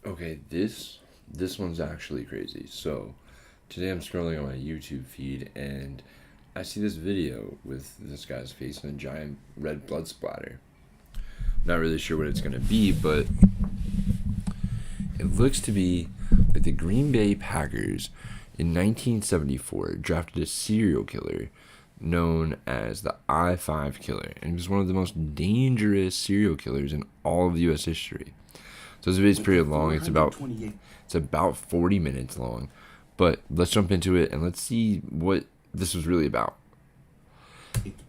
Okay, this one's actually crazy. So today I'm scrolling on my YouTube feed and I see this video with this guy's face and a giant red blood splatter. Not really sure what it's gonna be, but it looks to be like the Green Bay Packers in 1974 drafted a serial killer known as the I-5 killer, and he was one of the most dangerous serial killers in all of U.S. history. So this video is pretty long. It's about 40 minutes long, but let's jump into it and let's see what this was really about.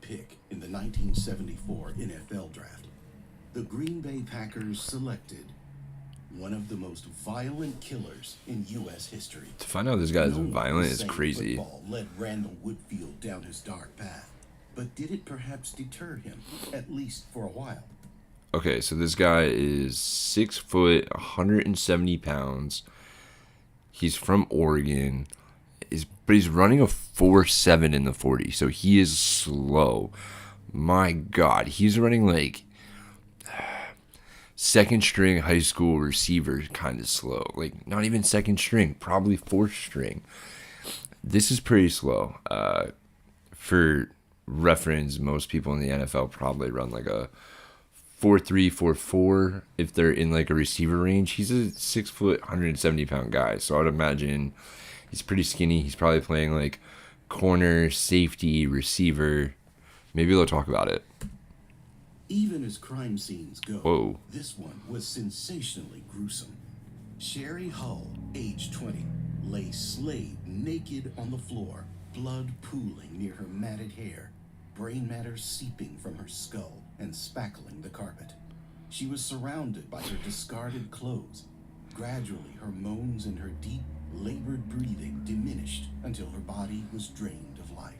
Pick in the 1974 NFL draft, the Green Bay Packers selected one of the most violent killers in U.S. history. To find out this guy is violent is crazy. Football led Randall Woodfield down his dark path, but did it perhaps deter him, at least for a while? Okay, so this guy is 6 foot, 170 pounds. He's from Oregon. But he's running a 4.7 in the 40, so he is slow. My God, he's running like second string high school receiver kind of slow. Like, not even second string, probably fourth string. This is pretty slow. For reference, most people in the NFL probably run like a 4.3, 4.4 if they're in like a receiver range. He's a 6 foot, 170 pound guy, so I would imagine he's pretty skinny. He's probably playing like corner, safety, receiver. Maybe they'll talk about it. Even as crime scenes go, Whoa. This one was sensationally gruesome. Sherry Hull, age 20, lay slayed naked on the floor, blood pooling near her matted hair, brain matter seeping from her skull and spackling the carpet. She was surrounded by her discarded clothes. Gradually, her moans and her deep, labored breathing diminished until her body was drained of life.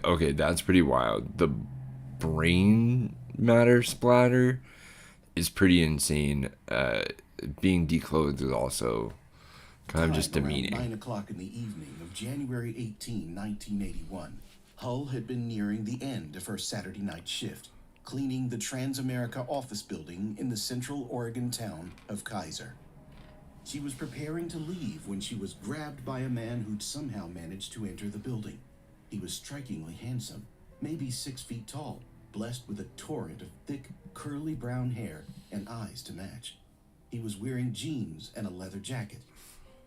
Okay, that's pretty wild. The brain matter splatter is pretty insane. Being declothed is also kind of just demeaning. Around 9 o'clock in the evening of January 18, 1981, Hull had been nearing the end of her Saturday night shift, cleaning the Transamerica office building in the central Oregon town of Kaiser. She was preparing to leave when she was grabbed by a man who'd somehow managed to enter the building. He was strikingly handsome, maybe 6 feet tall, blessed with a torrent of thick, curly brown hair and eyes to match. He was wearing jeans and a leather jacket.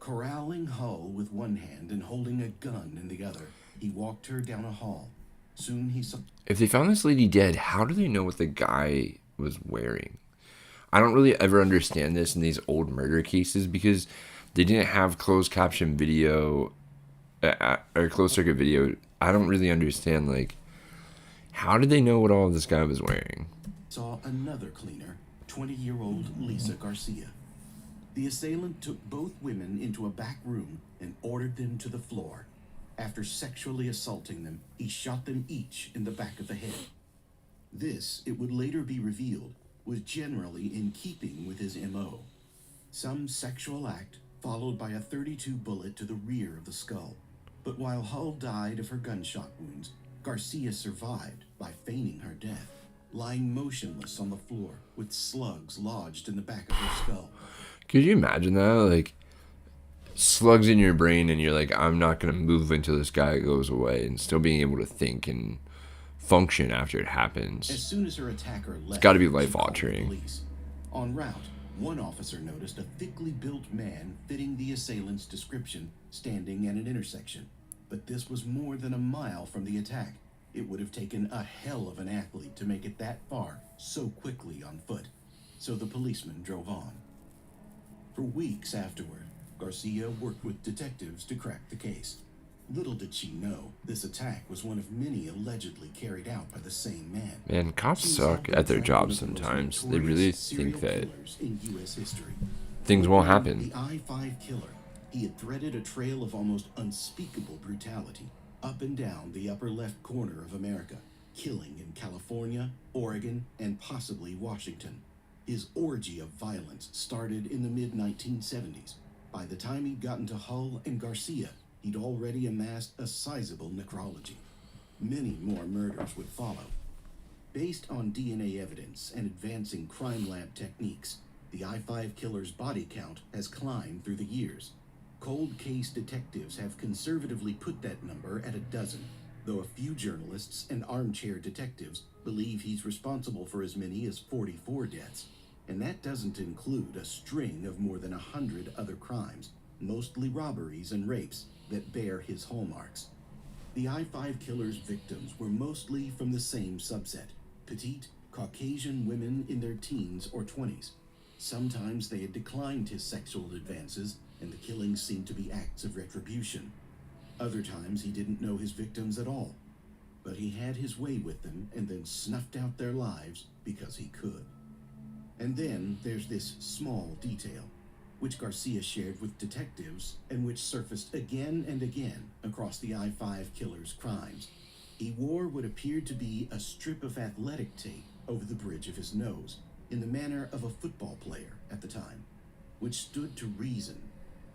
Corralling Hull with one hand and holding a gun in the other, he walked her down a hall. Soon he saw... If they found this lady dead, how do they know what the guy was wearing? I don't really ever understand this in these old murder cases because they didn't have closed caption video or closed circuit video. I don't really understand, like, how did they know what all of this guy was wearing? Saw another cleaner, 20-year-old Lisa Garcia. The assailant took both women into a back room and ordered them to the floor. After sexually assaulting them, he shot them each in the back of the head. This, it would later be revealed, was generally in keeping with his M.O. Some sexual act followed by a .32 bullet to the rear of the skull. But while Hull died of her gunshot wounds, Garcia survived by feigning her death, lying motionless on the floor with slugs lodged in the back of her skull. Could you imagine that? Like, slugs in your brain and you're like, I'm not going to move until this guy goes away, and still being able to think and function after it happens. As soon as her attacker left, it's got to be life-altering. En route, one officer noticed a thickly built man fitting the assailant's description standing at an intersection. But this was more than a mile from the attack. It would have taken a hell of an athlete to make it that far so quickly on foot. So the policeman drove on. For weeks afterward, Garcia worked with detectives to crack the case. Little did she know, this attack was one of many allegedly carried out by the same man. Man, cops suck at their jobs sometimes. They really think that things won't happen. The I-5 killer, he had threaded a trail of almost unspeakable brutality up and down the upper left corner of America, killing in California, Oregon, and possibly Washington. His orgy of violence started in the mid-1970s. By the time he'd gotten to Hull and Garcia, he'd already amassed a sizable necrology. Many more murders would follow. Based on DNA evidence and advancing crime lab techniques, the the I-5 killer's body count has climbed through the years. Cold case detectives have conservatively put that number at a dozen, though a few journalists and armchair detectives believe he's responsible for as many as 44 deaths. And that doesn't include a string of more than 100 other crimes, mostly robberies and rapes, that bear his hallmarks. The I-5 killer's victims were mostly from the same subset: petite, Caucasian women in their teens or 20s. Sometimes they had declined his sexual advances, and the killings seemed to be acts of retribution. Other times he didn't know his victims at all, but he had his way with them and then snuffed out their lives because he could. And then there's this small detail, which Garcia shared with detectives and which surfaced again and again across the I-5 killer's crimes. He wore what appeared to be a strip of athletic tape over the bridge of his nose, in the manner of a football player at the time, which stood to reason,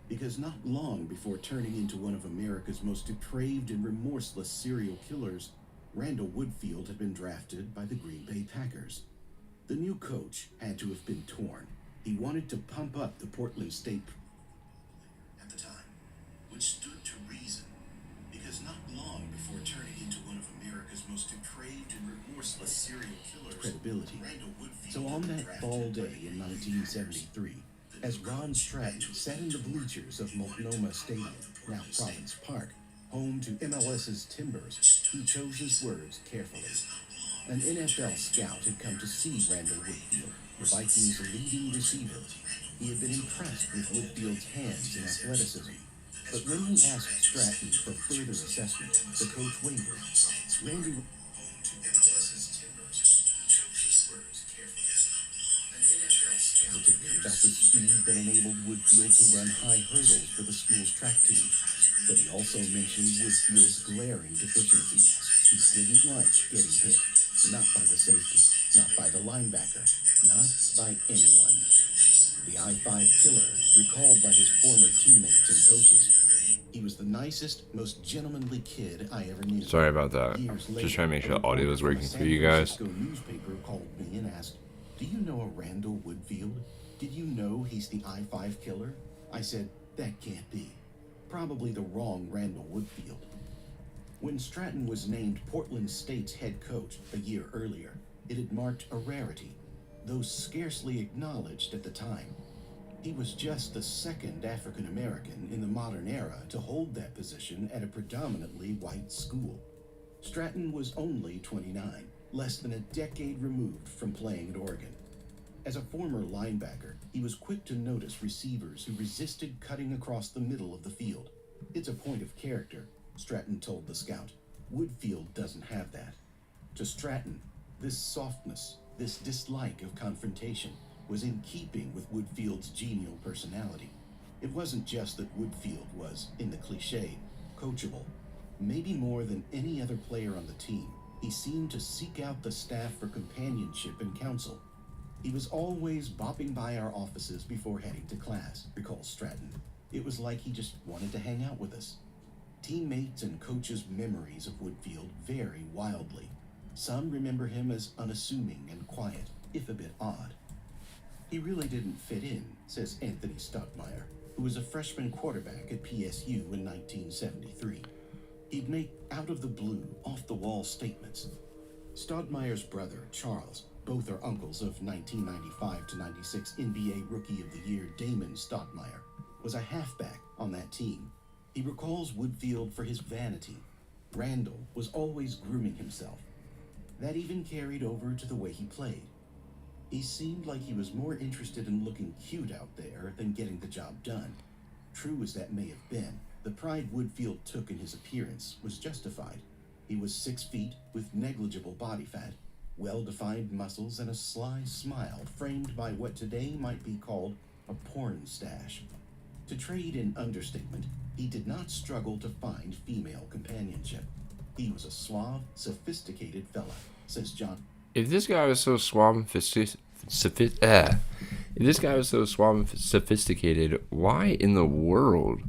because not long before turning into one of America's most depraved and remorseless serial killers, Randall Woodfield had been drafted by the Green Bay Packers. The new coach had to have been torn. He wanted to pump up the Portland State at the time, which stood to reason, because not long before turning into one of America's most depraved and remorseless serial killers, credibility. So on that fall day in 1973, as Ron Stratton sat in the bleachers of Multnomah Stadium, now Province Park, home to MLS's Timbers, he chose his words carefully. An NFL scout had come to see Randall Woodfield, the Vikings' leading receiver. He had been impressed with Woodfield's hands and athleticism, but when he asked Stratton for further assessment, the coach wavered. Randy about the speed that enabled Woodfield to run high hurdles for the school's track team, but he also mentioned Woodfield's glaring deficiencies. He didn't like getting hit, not by the safety, not by the linebacker, not by anyone. The I-5 killer, recalled by his former teammates and coaches, he was the nicest, most gentlemanly kid I ever knew. Sorry about that. Years later, Just trying to make sure the a audio is reporter working from for a you San guys. Francisco newspaper called me and asked, "Do you know a Randall Woodfield? Did you know he's the I-5 killer?" I said, "That can't be. Probably the wrong Randall Woodfield." When Stratton was named Portland State's head coach a year earlier, it had marked a rarity, though scarcely acknowledged at the time. He was just the second African American in the modern era to hold that position at a predominantly white school. Stratton was only 29, less than a decade removed from playing at Oregon. As a former linebacker, he was quick to notice receivers who resisted cutting across the middle of the field. "It's a point of character," Stratton told the scout. "Woodfield doesn't have that." To Stratton, this softness, this dislike of confrontation, was in keeping with Woodfield's genial personality. It wasn't just that Woodfield was, in the cliché, coachable. Maybe more than any other player on the team, he seemed to seek out the staff for companionship and counsel. "He was always bopping by our offices before heading to class," recalls Stratton. "It was like he just wanted to hang out with us." Teammates and coaches' memories of Woodfield vary wildly. Some remember him as unassuming and quiet, if a bit odd. "He really didn't fit in," says Anthony Stottmeyer, who was a freshman quarterback at PSU in 1973. He'd make out-of-the-blue, off-the-wall statements. Stottmeyer's brother, Charles, both are uncles of 1995 to 96 NBA Rookie of the Year Damon Stottmeyer, was a halfback on that team. He recalls Woodfield for his vanity. Randall was always grooming himself. That even carried over to the way he played. He seemed like he was more interested in looking cute out there than getting the job done. True as that may have been, the pride Woodfield took in his appearance was justified. He was 6 feet with negligible body fat, well-defined muscles, and a sly smile framed by what today might be called a porn stash. To trade in understatement, he did not struggle to find female companionship. He was a suave, sophisticated fella, says John. If this guy was so suave and sophisticated, why in the world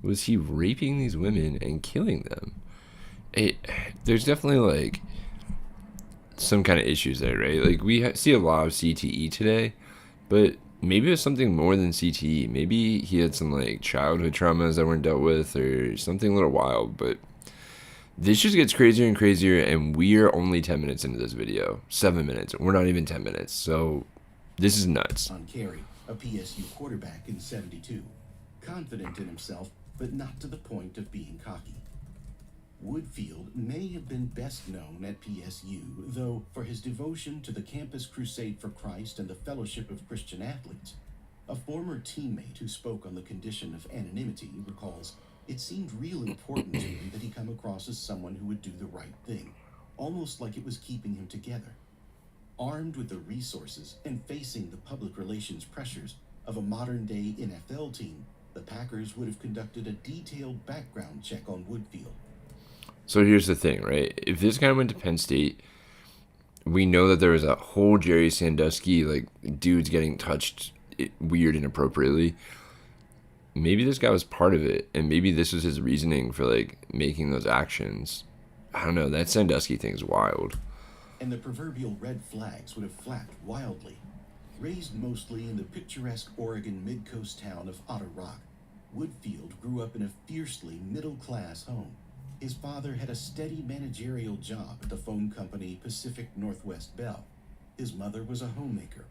was he raping these women and killing them? There's definitely like some kind of issues there, right? Like we see a lot of CTE today, but maybe it was something more than CTE. Maybe he had some like childhood traumas that weren't dealt with, or something a little wild. But this just gets crazier and crazier, and we're only 10 minutes into this video. 7 minutes. We're not even 10 minutes. So this is nuts. On carry, a PSU quarterback in 72, confident in himself, but not to the point of being cocky. Woodfield may have been best known at PSU, though, for his devotion to the Campus Crusade for Christ and the Fellowship of Christian Athletes. A former teammate who spoke on the condition of anonymity recalls, "It seemed real important to me that he come across as someone who would do the right thing, almost like it was keeping him together." Armed with the resources and facing the public relations pressures of a modern-day NFL team, the Packers would have conducted a detailed background check on Woodfield. So here's the thing, right? If this guy went to Penn State, we know that there was a whole Jerry Sandusky, like, dudes getting touched weird and inappropriately. Maybe this guy was part of it, and maybe this was his reasoning for, like, making those actions. I don't know. That Sandusky thing's wild. And the proverbial red flags would have flapped wildly. Raised mostly in the picturesque Oregon mid-coast town of Otter Rock, Woodfield grew up in a fiercely middle-class home. His father had a steady managerial job at the phone company Pacific Northwest Bell. His mother was a homemaker.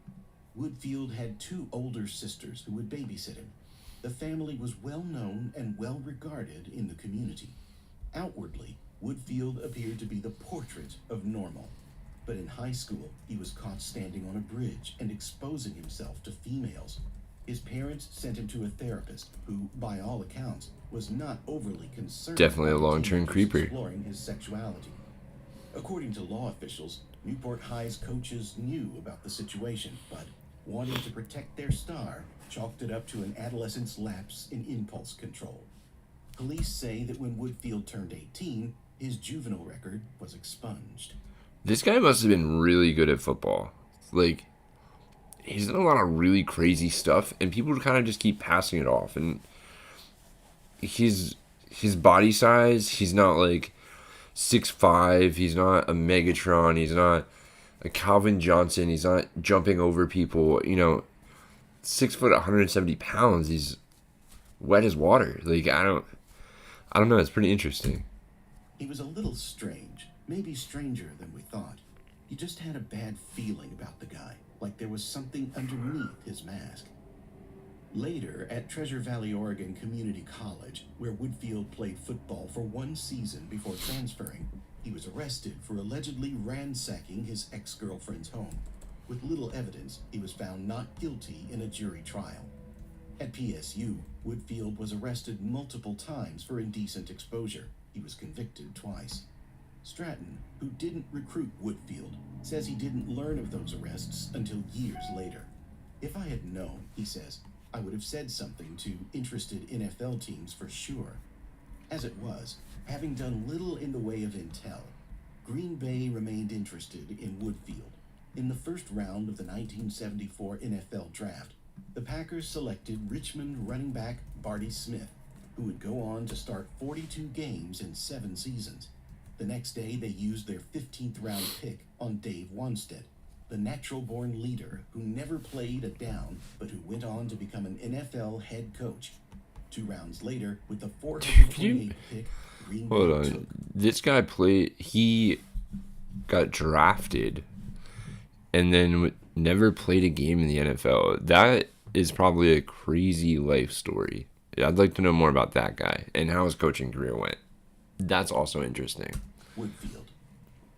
Woodfield had 2 older sisters who would babysit him. The family was well known and well regarded in the community. Outwardly, Woodfield appeared to be the portrait of normal. But in high school, he was caught standing on a bridge and exposing himself to females. His parents sent him to a therapist who, by all accounts, was not overly concerned. Definitely a about long-term teenagers creeper. exploring his sexuality. According to law officials, Newport High's coaches knew about the situation, but wanting to protect their star, chalked it up to an adolescent's lapse in impulse control. Police say that when Woodfield turned 18, his juvenile record was expunged. This guy must have been really good at football. Like, he's done a lot of really crazy stuff, and people kind of just keep passing it off. And his body size, he's not like 6'5", he's not a Megatron, he's not a Calvin Johnson, he's not jumping over people. 6 foot, 170 pounds. He's wet as water. Like, I don't know. It's pretty interesting. He was a little strange, maybe stranger than we thought. You just had a bad feeling about the guy, like there was something underneath his mask. Later, at Treasure Valley, Oregon Community College, where Woodfield played football for 1 season before transferring, he was arrested for allegedly ransacking his ex-girlfriend's home. With little evidence, he was found not guilty in a jury trial. At PSU, Woodfield was arrested multiple times for indecent exposure. He was convicted twice. Stratton, who didn't recruit Woodfield, says he didn't learn of those arrests until years later. "If I had known," he says, "I would have said something to interested NFL teams for sure." As it was, having done little in the way of intel, Green Bay remained interested in Woodfield. In the first round of the 1974 NFL Draft, the Packers selected Richmond running back Barty Smith, who would go on to start 42 games in 7 seasons. The next day, they used their 15th round pick on Dave Wanstead, the natural-born leader who never played a down, but who went on to become an NFL head coach. 2 rounds later, with the 428th pick, Green Bay Hold on. took. This guy he got drafted and then never played a game in the NFL. That is probably a crazy life story. I'd like to know more about that guy and how his coaching career went. That's also interesting. Woodfield.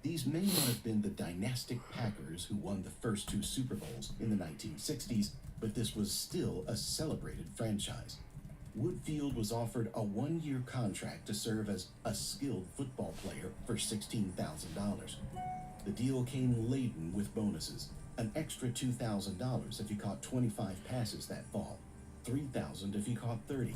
These may not have been the dynastic Packers who won the first 2 Super Bowls in the 1960s, but this was still a celebrated franchise. Woodfield was offered a 1-year contract to serve as a skilled football player for $16,000. The deal came laden with bonuses, an extra $2,000 if he caught 25 passes that fall, $3,000 if he caught 30.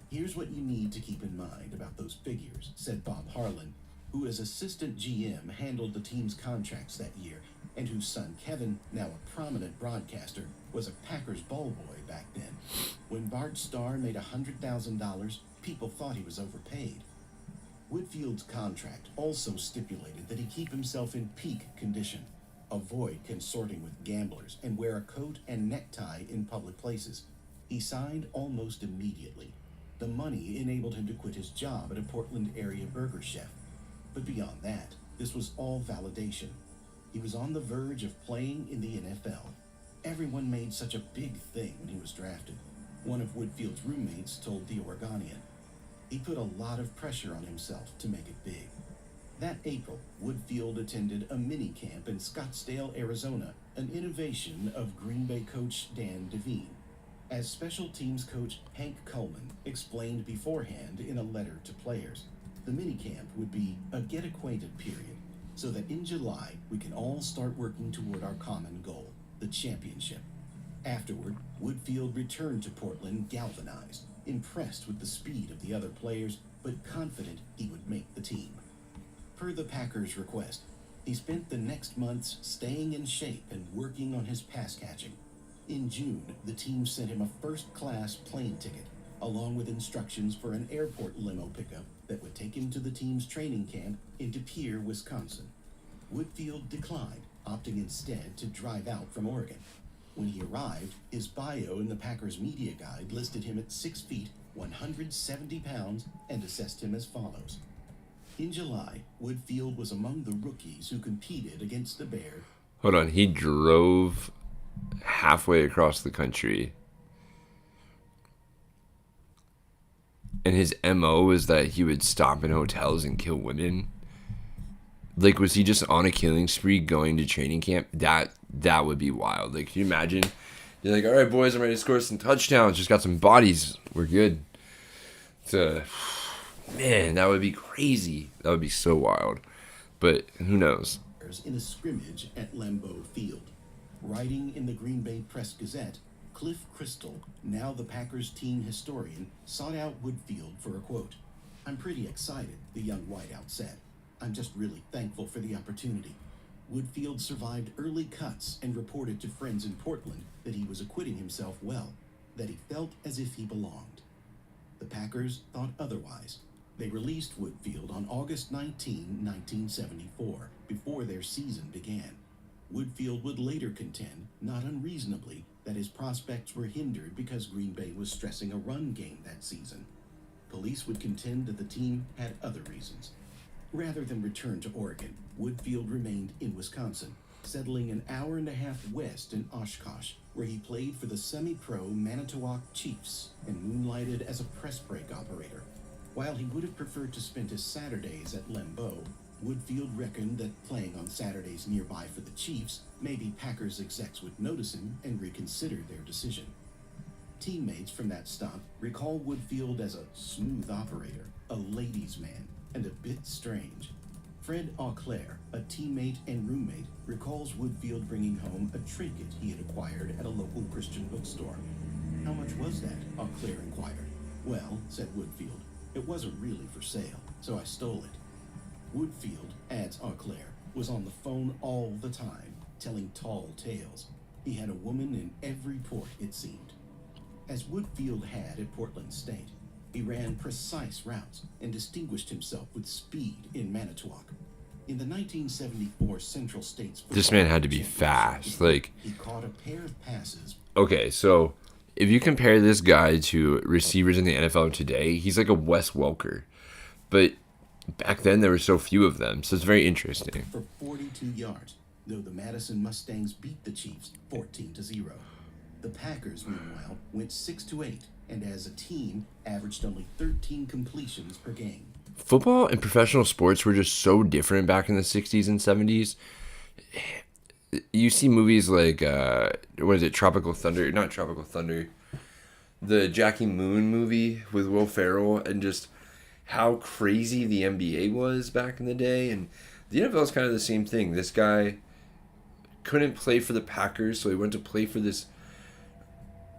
"Here's what you need to keep in mind about those figures," said Bob Harlan, who as assistant GM handled the team's contracts that year, and whose son Kevin, now a prominent broadcaster, was a Packers ball boy back then. When Bart Starr made $100,000, people thought he was overpaid. Woodfield's contract also stipulated that he keep himself in peak condition. avoid consorting with gamblers, and wear a coat and necktie in public places. He signed almost immediately. The money enabled him to quit his job at a Portland area burger chef. But beyond that, this was all validation. He was on the verge of playing in the NFL. Everyone made such a big thing when he was drafted. One of Woodfield's roommates told the Oregonian. He put a lot of pressure on himself to make it big. That April, Woodfield attended a mini camp in Scottsdale, Arizona, an innovation of Green Bay coach Dan Devine. As special teams coach Hank Coleman explained beforehand in a letter to players, the minicamp would be a get-acquainted period, so that in July we can all start working toward our common goal, the championship. Afterward, Woodfield returned to Portland galvanized, impressed with the speed of the other players, but confident he would make the team. Per the Packers' request, he spent the next months staying in shape and working on his pass catching. In June, the team sent him a first-class plane ticket, along with instructions for an airport limo pickup that would take him to the team's training camp in De Pere, Wisconsin. Woodfield declined, opting instead to drive out from Oregon. When he arrived, his bio in the Packers media guide listed him at 6 feet, 170 pounds, and assessed him as follows. In July, Woodfield was among the rookies who competed against the Bears. Hold on, he drove halfway across the country. And his MO is that he would stop in hotels and kill women. Like, was he just on a killing spree going to training camp? That would be wild. Like, can you imagine? You're like, all right, boys, I'm ready to score some touchdowns. Just got some bodies. We're good. Man, that would be crazy. That would be so wild. But who knows? In a scrimmage at Lambeau Field. Writing in the Green Bay Press-Gazette, Cliff Crystal, now the Packers team historian, sought out Woodfield for a quote. "I'm pretty excited," the young wideout said. "I'm just really thankful for the opportunity." Woodfield survived early cuts and reported to friends in Portland that he was acquitting himself well, that he felt as if he belonged. The Packers thought otherwise. They released Woodfield on August 19, 1974, before their season began. Woodfield would later contend, not unreasonably, that his prospects were hindered because Green Bay was stressing a run game that season. Police would contend that the team had other reasons. Rather than return to Oregon, Woodfield remained in Wisconsin, settling an hour and a half west in Oshkosh, where he played for the semi-pro Manitowoc Chiefs and moonlighted as a press break operator. While he would have preferred to spend his Saturdays at Lambeau, Woodfield reckoned that playing on Saturdays nearby for the Chiefs, maybe Packers execs would notice him and reconsider their decision. Teammates from that stop recall Woodfield as a smooth operator, a ladies' man, and a bit strange. Fred Auclair, a teammate and roommate, recalls Woodfield bringing home a trinket he had acquired at a local Christian bookstore. "How much was that?" Auclair inquired. "Well," said Woodfield, "it wasn't really for sale, so I stole it." Woodfield, adds Auclair, was on the phone all the time, telling tall tales. He had a woman in every port, it seemed. As Woodfield had at Portland State, he ran precise routes and distinguished himself with speed in Manitowoc. In the 1974 Central States This man had to be fast. Like, he caught a pair of passes. Okay, so if you compare this guy to receivers in the NFL today, he's like a Wes Welker. But back then, there were so few of them, so it's very interesting. For 42 yards, though the Madison Mustangs beat the Chiefs 14-0. The Packers, meanwhile, went 6-8, and as a team, averaged only 13 completions per game. Football and professional sports were just so different back in the 60s and 70s. You see movies like, what is it, Tropical Thunder? Not Tropical Thunder. The Jackie Moon movie with Will Ferrell, and just how crazy the NBA was back in the day. And the NFL is kind of the same thing. This guy couldn't play for the Packers, so he went to play for this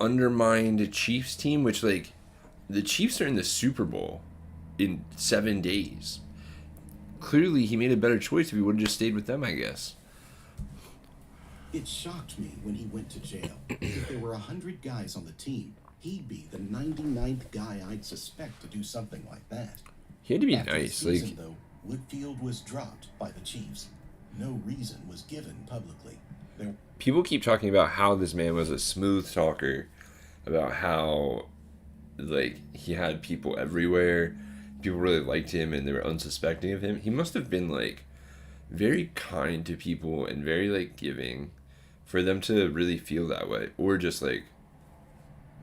undermined Chiefs team, which, like, the Chiefs are in the Super Bowl in 7 days. Clearly, he made a better choice if he would have just stayed with them, I guess. It shocked me when he went to jail. If there were 100 guys on the team, he'd be the 99th guy I'd suspect to do something like that. He had to be After nice. the season, though, Woodfield was dropped by the Chiefs. No reason was given publicly. There People keep talking about how this man was a smooth talker, about how like he had people everywhere. People really liked him and they were unsuspecting of him. He must have been like very kind to people and very like giving for them to really feel that way, or just like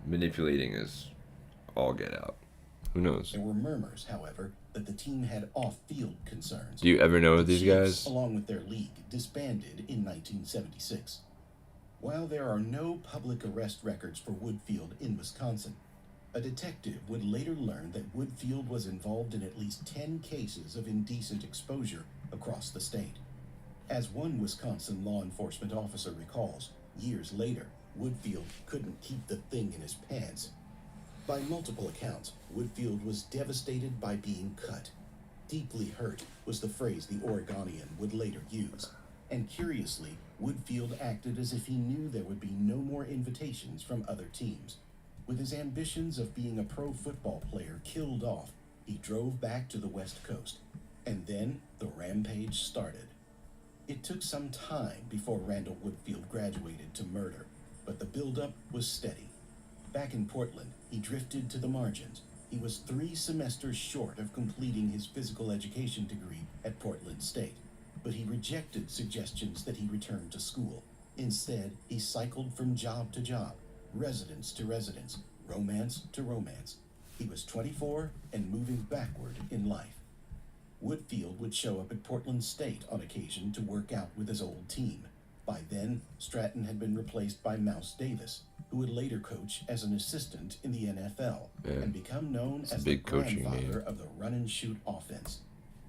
manipulating is all get out. Who knows? There were murmurs, however, that the team had off-field concerns. Do you ever know The these Chiefs, guys? along with their league, disbanded in 1976. While there are no public arrest records for Woodfield in Wisconsin, a detective would later learn that Woodfield was involved in at least 10 cases of indecent exposure across the state. As one Wisconsin law enforcement officer recalls, years later, Woodfield couldn't keep the thing in his pants. By multiple accounts, Woodfield was devastated by being cut. Deeply hurt was the phrase the Oregonian would later use. And curiously, Woodfield acted as if he knew there would be no more invitations from other teams. With his ambitions of being a pro football player killed off, he drove back to the West Coast. And then the rampage started. It took some time before Randall Woodfield graduated to murder, but the buildup was steady. Back in Portland, he drifted to the margins. He was 3 semesters short of completing his physical education degree at Portland State, but he rejected suggestions that he return to school. Instead, he cycled from job to job, residence to residence, romance to romance. He was 24 and moving backward in life. Woodfield would show up at Portland State on occasion to work out with his old team. By then, Stratton had been replaced by Mouse Davis, who would later coach as an assistant in the NFL and become known as the grandfather of the run-and-shoot offense.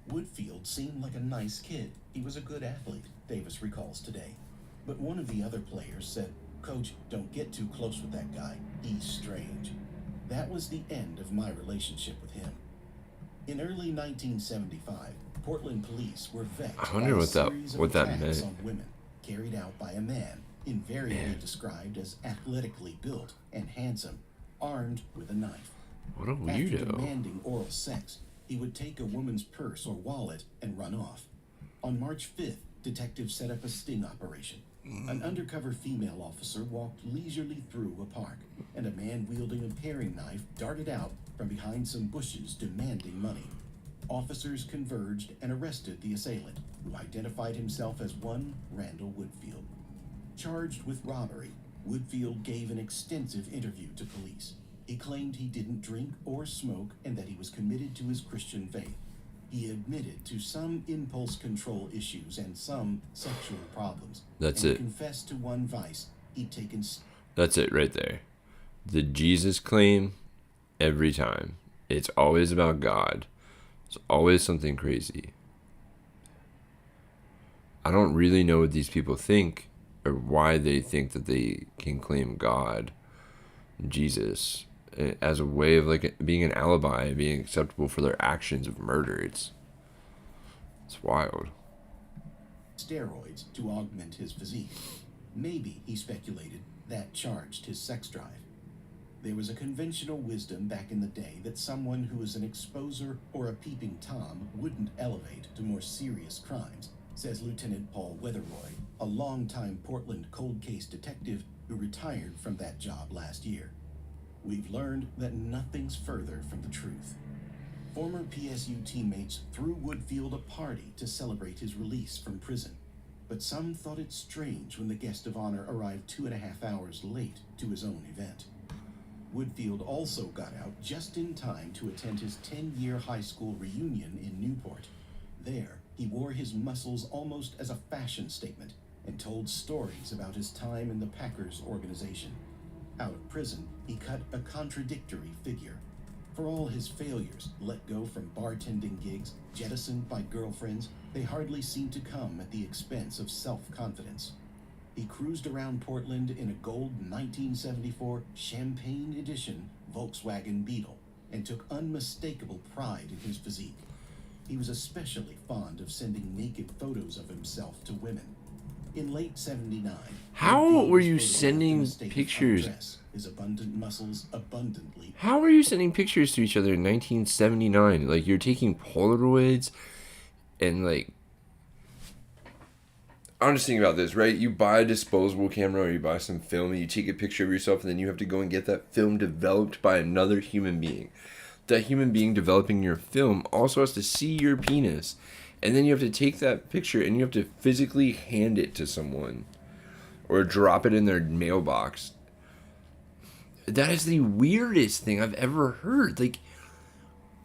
Woodfield seemed like a nice kid. He was a good athlete, Davis recalls today. But one of the other players said, "Coach, don't get too close with that guy. He's strange." That was the end of my relationship with him. In early 1975, Portland police were vexed I wonder by a what that series of what that attacks meant. on women carried out by a man invariably described as athletically built and handsome, armed with a knife. What a After weirdo. demanding oral sex, he would take a woman's purse or wallet and run off. On March 5th, detectives set up a sting operation. An undercover female officer walked leisurely through a park, and a man wielding a paring knife darted out from behind some bushes demanding money. Officers converged and arrested the assailant, who identified himself as one Randall Woodfield. Charged with robbery, Woodfield gave an extensive interview to police. He claimed he didn't drink or smoke and that he was committed to his Christian faith. He admitted to some impulse control issues and some sexual problems. That's and it. Confessed to one vice he'd taken. That's it right there. The Jesus claim, every time. It's always about God. It's always something crazy. I don't really know what these people think or why they think that they can claim God, Jesus, as a way of like being an alibi, being acceptable for their actions of murder. It's wild. Steroids to augment his physique. Maybe, he speculated, that charged his sex drive. There was a conventional wisdom back in the day that someone who was an exposer or a peeping Tom wouldn't elevate to more serious crimes, says Lieutenant Paul Weatherroy, a longtime Portland cold case detective who retired from that job last year. We've learned that nothing's further from the truth. Former PSU teammates threw Woodfield a party to celebrate his release from prison, but some thought it strange when the guest of honor arrived 2.5 hours late to his own event. Woodfield also got out just in time to attend his 10-year high school reunion in Newport. There, he wore his muscles almost as a fashion statement and told stories about his time in the Packers organization. Out of prison, he cut a contradictory figure. For all his failures, let go from bartending gigs, jettisoned by girlfriends, they hardly seemed to come at the expense of self-confidence. He cruised around Portland in a gold 1974 Champagne Edition Volkswagen Beetle and took unmistakable pride in his physique. He was especially fond of sending naked photos of himself to women. In late 79, How were you sending pictures? His abundant muscles abundantly. How were you sending pictures to each other in 1979? Like, you're taking Polaroids and, like, I'm just thinking about this, right? You buy a disposable camera or you buy some film and you take a picture of yourself and then you have to go and get that film developed by another human being. That human being developing your film also has to see your penis. And then you have to take that picture and you have to physically hand it to someone or drop it in their mailbox. That is the weirdest thing I've ever heard. Like,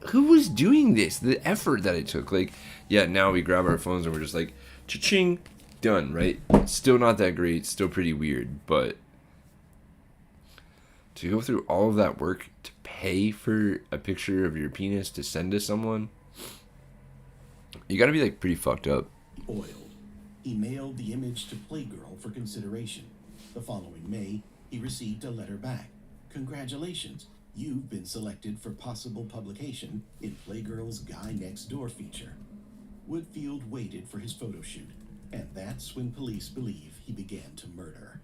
who was doing this? The effort that it took. Like, yeah, now we grab our phones and we're just like, cha-ching, done, right? Still not that great. Still pretty weird. But to go through all of that work to pay for a picture of your penis to send to someone, you gotta be like pretty fucked up. Oiled. He mailed the image to Playgirl for consideration. The following May, he received a letter back. Congratulations, you've been selected for possible publication in Playgirl's Guy Next Door feature. Woodfield waited for his photo shoot, and that's when police believe he began to murder.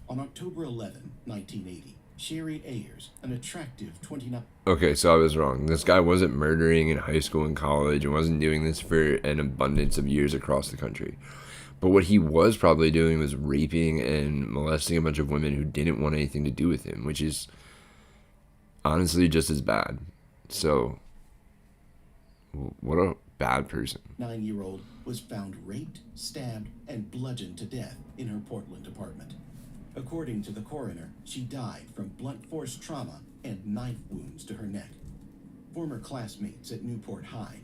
On October 11, 1980, Sherry Ayers, an attractive 29... Okay, so I was wrong. This guy wasn't murdering in high school and college and wasn't doing this for an abundance of years across the country. But what he was probably doing was raping and molesting a bunch of women who didn't want anything to do with him, which is honestly just as bad. So, what a bad person. 9-year-old was found raped, stabbed, and bludgeoned to death in her Portland apartment. According to the coroner, she died from blunt force trauma and knife wounds to her neck. Former classmates at Newport High,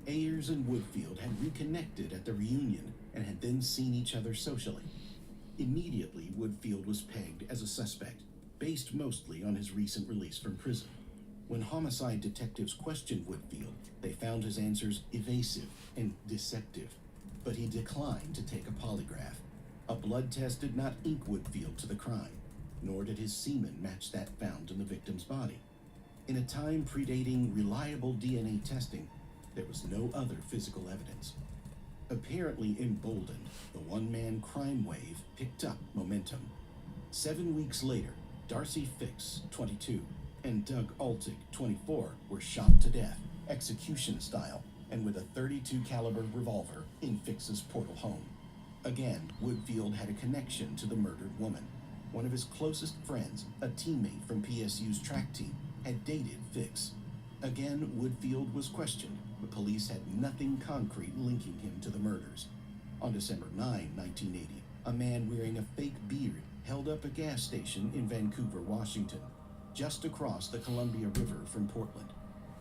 Ayers and Woodfield had reconnected at the reunion and had then seen each other socially. Immediately, Woodfield was pegged as a suspect, based mostly on his recent release from prison. When homicide detectives questioned Woodfield, they found his answers evasive and deceptive, but he declined to take a polygraph. A blood test did not ink Woodfield to the crime, nor did his semen match that found in the victim's body. In a time predating reliable DNA testing, there was no other physical evidence. Apparently emboldened, the one-man crime wave picked up momentum. 7 weeks later, Darcy Fix, 22, and Doug Altig, 24, were shot to death, execution style, and with a .32 caliber revolver in Fix's portal home. Again, Woodfield had a connection to the murdered woman. One of his closest friends, a teammate from PSU's track team, had dated Fix. Again, Woodfield was questioned, but police had nothing concrete linking him to the murders. On December 9, 1980, a man wearing a fake beard held up a gas station in Vancouver, Washington, just across the Columbia River from Portland.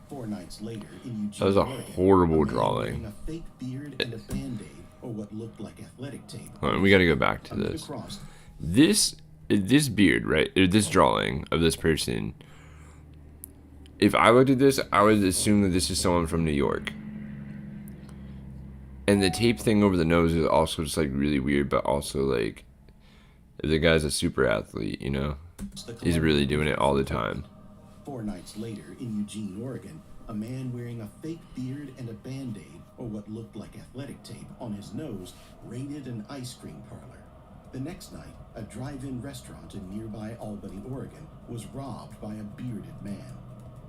4 nights later, in Eugene, That was a Oregon, horrible a man drawing. wearing a fake beard and a Band-Aid, or what looked like athletic tape. Hold on, we gotta go back to under the this. cross. This beard, right? Or this drawing of this person. If I looked at this, I would assume that this is someone from New York. And the tape thing over the nose is also just like really weird, but also like, if the guy's a super athlete, you know, he's really doing it all the time. 4 nights later, in Eugene, Oregon, a man wearing a fake beard and a Band-Aid, or what looked like athletic tape, on his nose, raided an ice cream parlor. The next night, a drive-in restaurant in nearby Albany, Oregon, was robbed by a bearded man.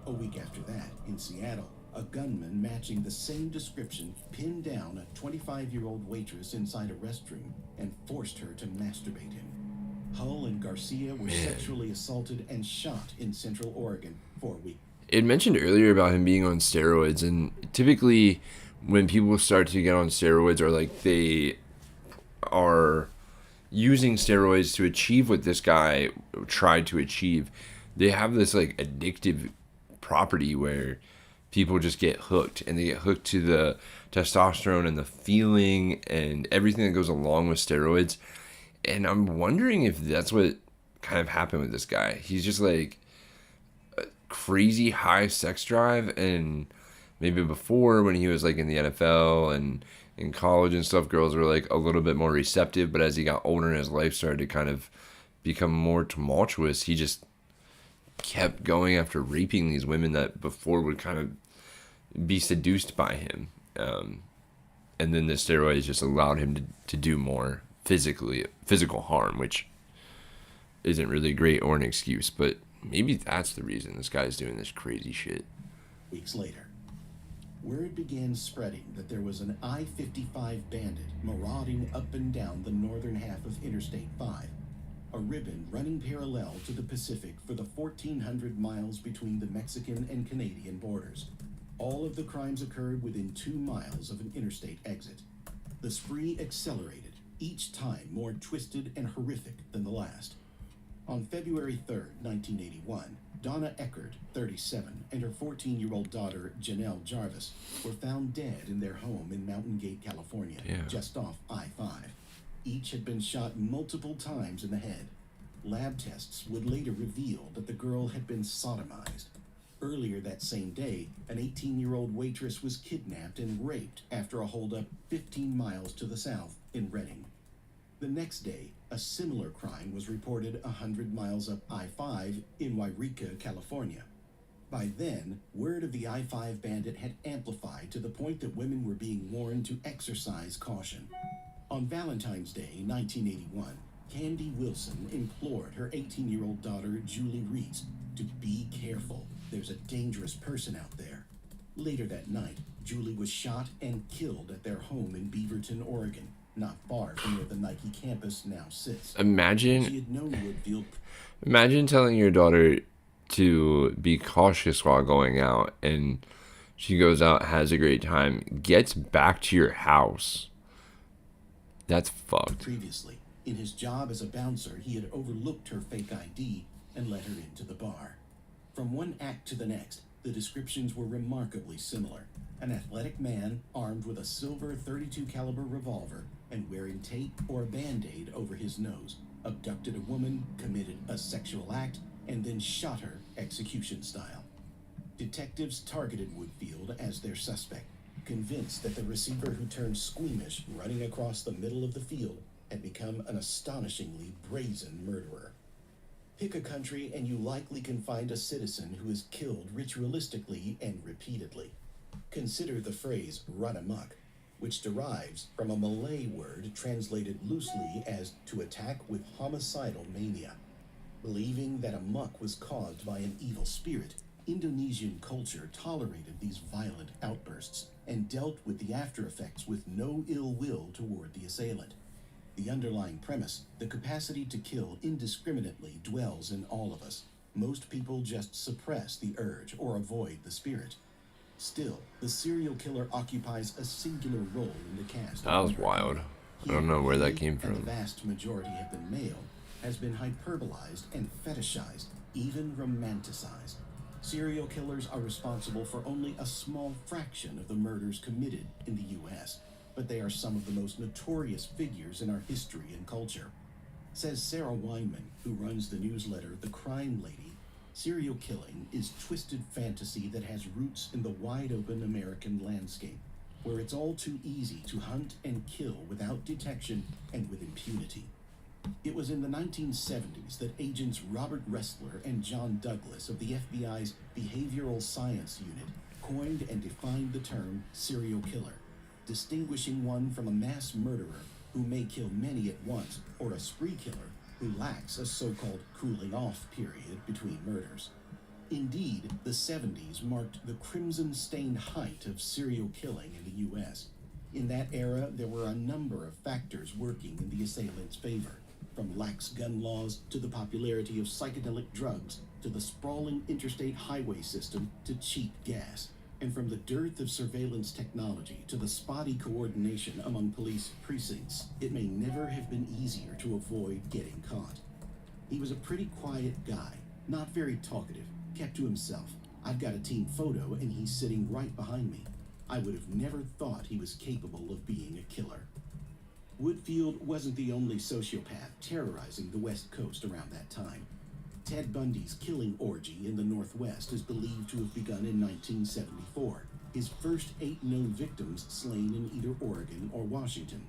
A week after that, in Seattle, a gunman matching the same description pinned down a 25-year-old waitress inside a restroom and forced her to masturbate him. Hull and Garcia were sexually assaulted and shot in Central Oregon 4 weeks. It mentioned earlier about him being on steroids, and typically when people start to get on steroids, or like they are using steroids to achieve what this guy tried to achieve, they have this like addictive property where people just get hooked, and they get hooked to the testosterone and the feeling and everything that goes along with steroids. And I'm wondering if that's what kind of happened with this guy. He's just like a crazy high sex drive, and maybe before when he was like in the NFL and in college and stuff, girls were like a little bit more receptive, but as he got older and his life started to kind of become more tumultuous, he just kept going after raping these women that before would kind of be seduced by him. And then the steroids just allowed him to do more physical harm, which isn't really great or an excuse, but maybe that's the reason this guy's doing this crazy shit. Weeks later, Word began spreading that there was an I-55 bandit marauding up and down the northern half of Interstate 5, a ribbon running parallel to the Pacific for the 1,400 miles between the Mexican and Canadian borders. All of the crimes occurred within 2 miles of an interstate exit. The spree accelerated, each time more twisted and horrific than the last. On February 3rd, 1981, Donna Eckert, 37, and her 14-year-old daughter, Janelle Jarvis, were found dead in their home in Mountain Gate, California, just off I-5. Each had been shot multiple times in the head. Lab tests would later reveal that the girl had been sodomized. Earlier that same day, an 18-year-old waitress was kidnapped and raped after a holdup 15 miles to the south in Redding. The next day, a similar crime was reported 100 miles up I-5 in Wairika, California. By then, word of the I-5 bandit had amplified to the point that women were being warned to exercise caution. On Valentine's Day, 1981, Candy Wilson implored her 18-year-old daughter, Julie Reitz, to be careful. There's a dangerous person out there. Later that night, Julie was shot and killed at their home in Beaverton, Oregon, not far from where the Nike campus now sits. Imagine She had known Woodfield. Imagine telling your daughter to be cautious while going out, and she goes out, has a great time, gets back to your house. That's fucked. Previously, in his job as a bouncer, he had overlooked her fake ID and let her into the bar. From one act to the next, the descriptions were remarkably similar. An athletic man armed with a silver .32 caliber revolver and wearing tape or a band-aid over his nose, abducted a woman, committed a sexual act, and then shot her execution style. Detectives targeted Woodfield as their suspect, convinced that the receiver who turned squeamish running across the middle of the field had become an astonishingly brazen murderer. Pick a country and you likely can find a citizen who is killed ritualistically and repeatedly. Consider the phrase run amok, which derives from a Malay word translated loosely as to attack with homicidal mania. Believing that amok was caused by an evil spirit, Indonesian culture tolerated these violent outbursts and dealt with the after effects with no ill will toward the assailant. The underlying premise, the capacity to kill indiscriminately, dwells in all of us. Most people just suppress the urge or avoid the spirit. Still, the serial killer occupies a singular role in the cast. That was wild. I don't know where that came And from. the vast majority have been male, has been hyperbolized and fetishized, even romanticized. Serial killers are responsible for only a small fraction of the murders committed in the U.S., but they are some of the most notorious figures in our history and culture. Says Sarah Weinman, who runs the newsletter The Crime Lady, serial killing is twisted fantasy that has roots in the wide-open American landscape, where it's all too easy to hunt and kill without detection and with impunity. It was in the 1970s that agents Robert Ressler and John Douglas of the FBI's Behavioral Science Unit coined and defined the term serial killer, distinguishing one from a mass murderer who may kill many at once, or a spree killer who lacks a so-called cooling-off period between murders. Indeed, the 70s marked the crimson-stained height of serial killing in the U.S. In that era, there were a number of factors working in the assailant's favor, from lax gun laws to the popularity of psychedelic drugs to the sprawling interstate highway system to cheap gas, and from the dearth of surveillance technology to the spotty coordination among police precincts. It may never have been easier to avoid getting caught. He was a pretty quiet guy, not very talkative, kept to himself. I've got a team photo and he's sitting right behind me. I would have never thought he was capable of being a killer. Woodfield wasn't the only sociopath terrorizing the West Coast around that time. Ted Bundy's killing orgy in the Northwest is believed to have begun in 1974, his first 8 known victims slain in either Oregon or Washington.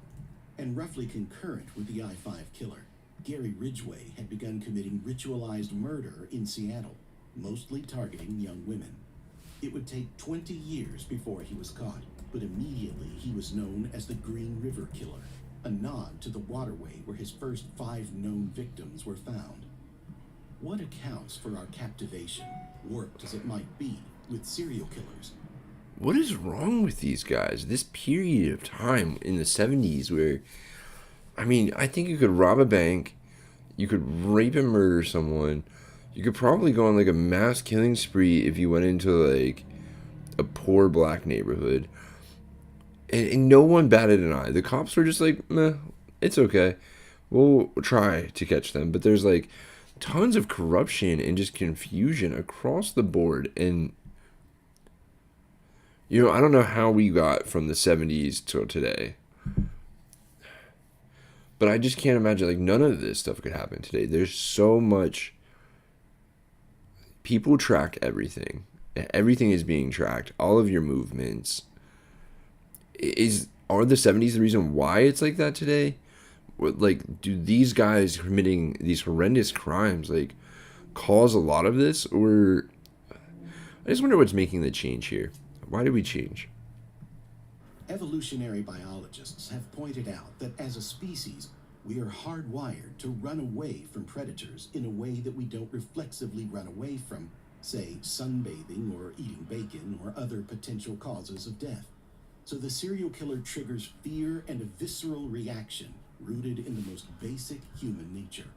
And roughly concurrent with the I-5 killer, Gary Ridgway had begun committing ritualized murder in Seattle, mostly targeting young women. It would take 20 years before he was caught, but immediately he was known as the Green River Killer, a nod to the waterway where his first 5 known victims were found. What accounts for our captivation, warped as it might be, with serial killers? what is wrong with these guys? This period of time in the 70s where, I mean, I think you could rob a bank, you could rape and murder someone, you could probably go on like a mass killing spree if you went into like a poor black neighborhood. And no one batted an eye. The cops were just like, meh, it's okay. We'll try to catch them. But there's like tons of corruption and just confusion across the board. And, you know, I don't know how we got from the 70s till today. But I just can't imagine, like, none of this stuff could happen today. There's so much. People track everything. Everything is being tracked. All of your movements. Are the 70s the reason why it's like that today? Like, do these guys committing these horrendous crimes, like, cause a lot of this? Or, I just wonder what's making the change here. Why did we change? Evolutionary biologists have pointed out that as a species, we are hardwired to run away from predators in a way that we don't reflexively run away from, say, sunbathing or eating bacon or other potential causes of death. So the serial killer triggers fear and a visceral reaction rooted in the most basic human nature.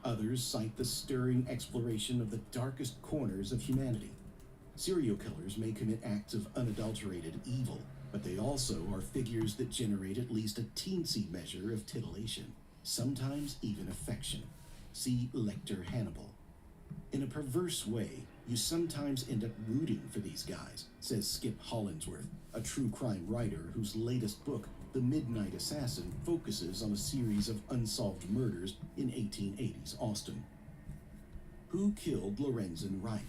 Others cite the stirring exploration of the darkest corners of humanity. Serial killers may commit acts of unadulterated evil, but they also are figures that generate at least a teensy measure of titillation, sometimes even affection. See Lecter Hannibal. In a perverse way, you sometimes end up rooting for these guys, says Skip Hollandsworth, a true crime writer whose latest book, The Midnight Assassin, focuses on a series of unsolved murders in 1880s Austin. Who killed Lorenzen Wright?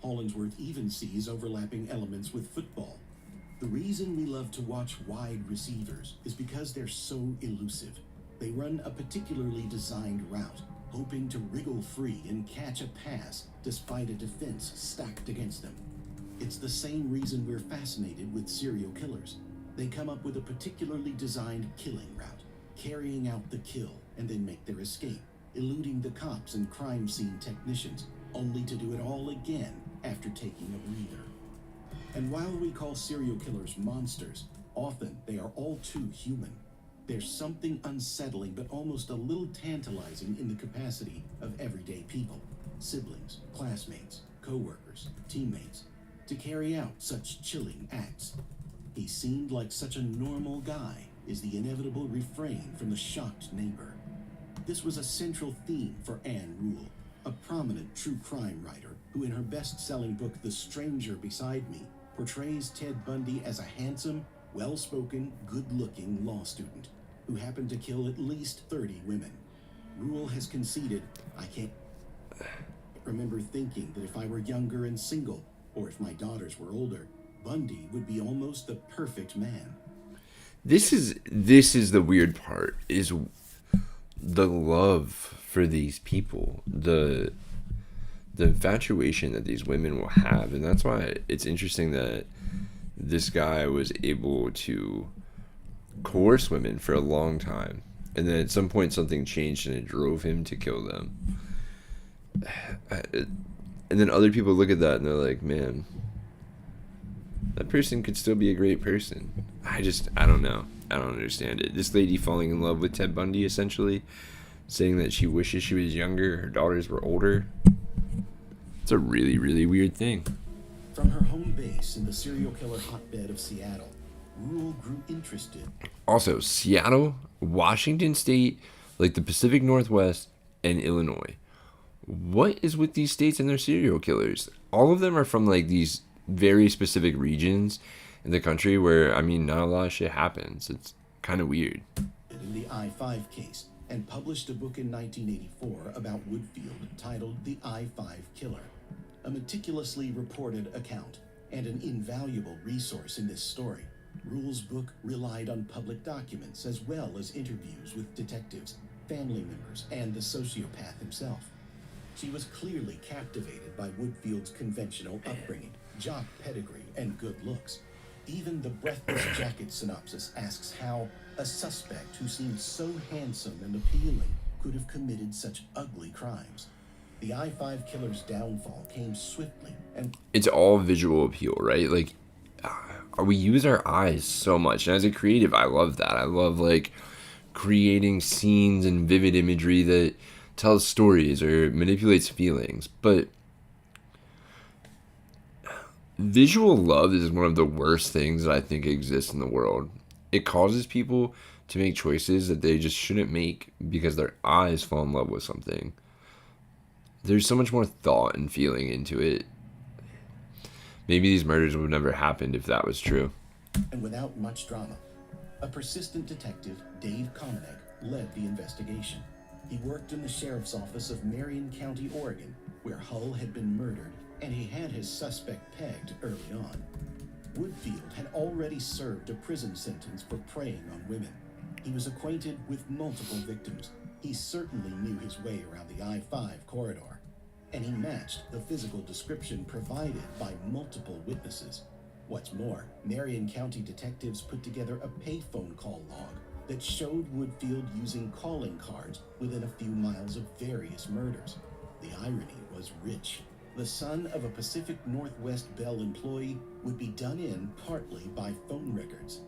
Hollandsworth even sees overlapping elements with football. The reason we love to watch wide receivers is because they're so elusive. They run a particularly designed route, hoping to wriggle free and catch a pass despite a defense stacked against them. It's the same reason we're fascinated with serial killers. They come up with a particularly designed killing route, carrying out the kill and then make their escape, eluding the cops and crime scene technicians, only to do it all again after taking a breather. And while we call serial killers monsters, often they are all too human. There's something unsettling but almost a little tantalizing in the capacity of everyday people, siblings, classmates, co-workers, teammates, to carry out such chilling acts. He seemed like such a normal guy, is the inevitable refrain from the shocked neighbor. This was a central theme for Anne Rule, a prominent true crime writer who in her best-selling book The Stranger Beside Me portrays Ted Bundy as a handsome, well-spoken, good-looking law student who happened to kill at least 30 women. Rule has conceded, I can't remember thinking that if I were younger and single, or if my daughters were older, Bundy would be almost the perfect man. This is the weird part, is the love for these people, the infatuation that these women will have. And that's why it's interesting that this guy was able to coerce women for a long time, and then at some point something changed and it drove him to kill them. And then other people look at that and they're like, man, that person could still be a great person. I don't know. I don't understand it. This lady falling in love with Ted Bundy, essentially saying that she wishes she was younger, her daughters were older. It's a really, really weird thing. From her home base in the serial killer hotbed of Seattle, Rule grew interested. Also, Seattle, Washington State, like the Pacific Northwest, and Illinois. What is with these states and their serial killers? All of them are from like these very specific regions in the country where, I mean, not a lot of shit happens. It's kind of weird. In the I-5 case, and published a book in 1984 about Woodfield titled The I-5 Killer, a meticulously reported account and an invaluable resource in this story. Rule's book relied on public documents as well as interviews with detectives, family members, and the sociopath himself. She was clearly captivated by Woodfield's conventional upbringing, jock pedigree, and good looks. Even the breathless jacket synopsis asks how a suspect who seemed so handsome and appealing could have committed such ugly crimes. The I-5 killer's downfall came swiftly and... It's all visual appeal, right? Like, we use our eyes so much. And as a creative, I love that. I love like creating scenes and vivid imagery that tells stories or manipulates feelings. But visual love is one of the worst things that I think exists in the world. It causes people to make choices that they just shouldn't make because their eyes fall in love with something. There's so much more thought and feeling into it. Maybe these murders would have never happened if that was true. And without much drama, a persistent detective, Dave Komanek, led the investigation. He worked in the sheriff's office of Marion County, Oregon, where Hull had been murdered, and he had his suspect pegged early on. Woodfield had already served a prison sentence for preying on women. He was acquainted with multiple victims. He certainly knew his way around the I-5 corridor, and he matched the physical description provided by multiple witnesses. What's more, Marion County detectives put together a payphone call log that showed Woodfield using calling cards within a few miles of various murders. The irony was rich. The son of a Pacific Northwest Bell employee would be done in partly by phone records.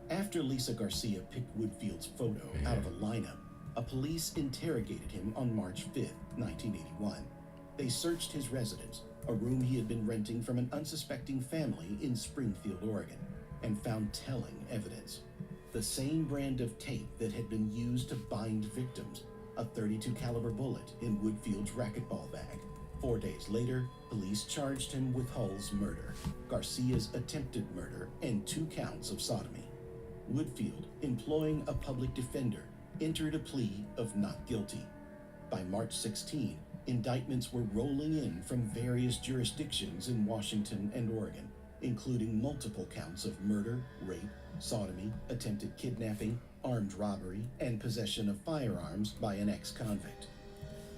After Lisa Garcia picked Woodfield's photo out of a lineup, a police interrogated him on March 5, 1981. They searched his residence, a room he had been renting from an unsuspecting family in Springfield, Oregon, and found telling evidence. The same brand of tape that had been used to bind victims, a .32 caliber bullet in Woodfield's racquetball bag. 4 days later, police charged him with Hull's murder, Garcia's attempted murder, and 2 counts of sodomy. Woodfield, employing a public defender, entered a plea of not guilty. By March 16, indictments were rolling in from various jurisdictions in Washington and Oregon, including multiple counts of murder, rape, sodomy, attempted kidnapping, armed robbery, and possession of firearms by an ex-convict.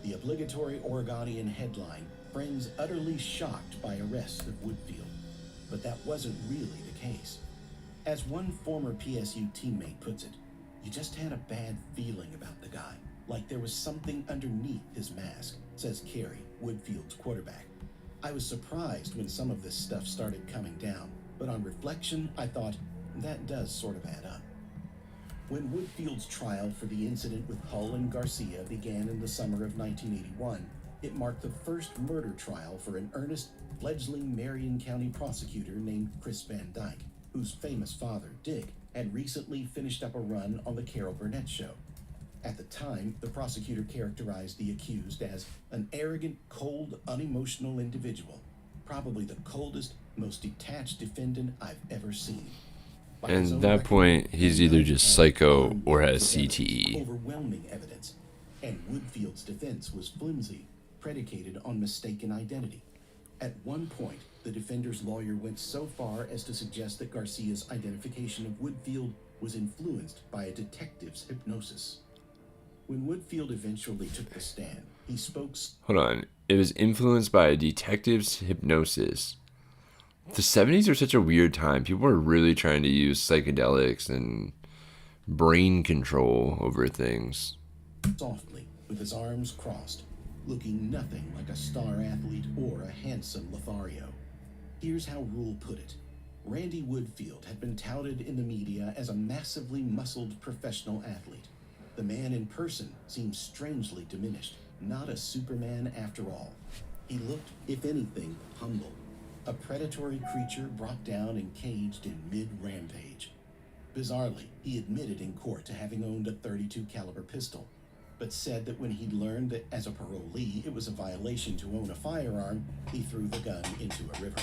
The obligatory Oregonian headline, "Friends utterly shocked by arrest of Woodfield." But that wasn't really the case. As one former PSU teammate puts it, you just had a bad feeling about the guy, like there was something underneath his mask, says Kerry, Woodfield's quarterback. I was surprised when some of this stuff started coming down, but on reflection, I thought, that does sort of add up. When Woodfield's trial for the incident with Hull and Garcia began in the summer of 1981, it marked the first murder trial for an earnest, fledgling Marion County prosecutor named Chris Van Dyke, whose famous father, Dick, had recently finished up a run on the Carol Burnett Show. At the time, the prosecutor characterized the accused as an arrogant, cold, unemotional individual, probably the coldest, most detached defendant I've ever seen. And at that point, he's either just psycho or has CTE. Overwhelming evidence, and Woodfield's defense was flimsy, predicated on mistaken identity. At one point, the defender's lawyer went so far as to suggest that Garcia's identification of Woodfield was influenced by a detective's hypnosis. When Woodfield eventually took the stand, he spoke... Hold on. It was influenced by a detective's hypnosis. The 70s are such a weird time. People are really trying to use psychedelics and brain control over things. Softly, with his arms crossed, looking nothing like a star athlete or a handsome Lothario. Here's how Rule put it. Randy Woodfield had been touted in the media as a massively muscled professional athlete. The man in person seemed strangely diminished, not a Superman after all. He looked, if anything, humble. A predatory creature brought down and caged in mid-rampage. Bizarrely, he admitted in court to having owned a .32 caliber pistol, but said that when he'd learned that as a parolee it was a violation to own a firearm, he threw the gun into a river.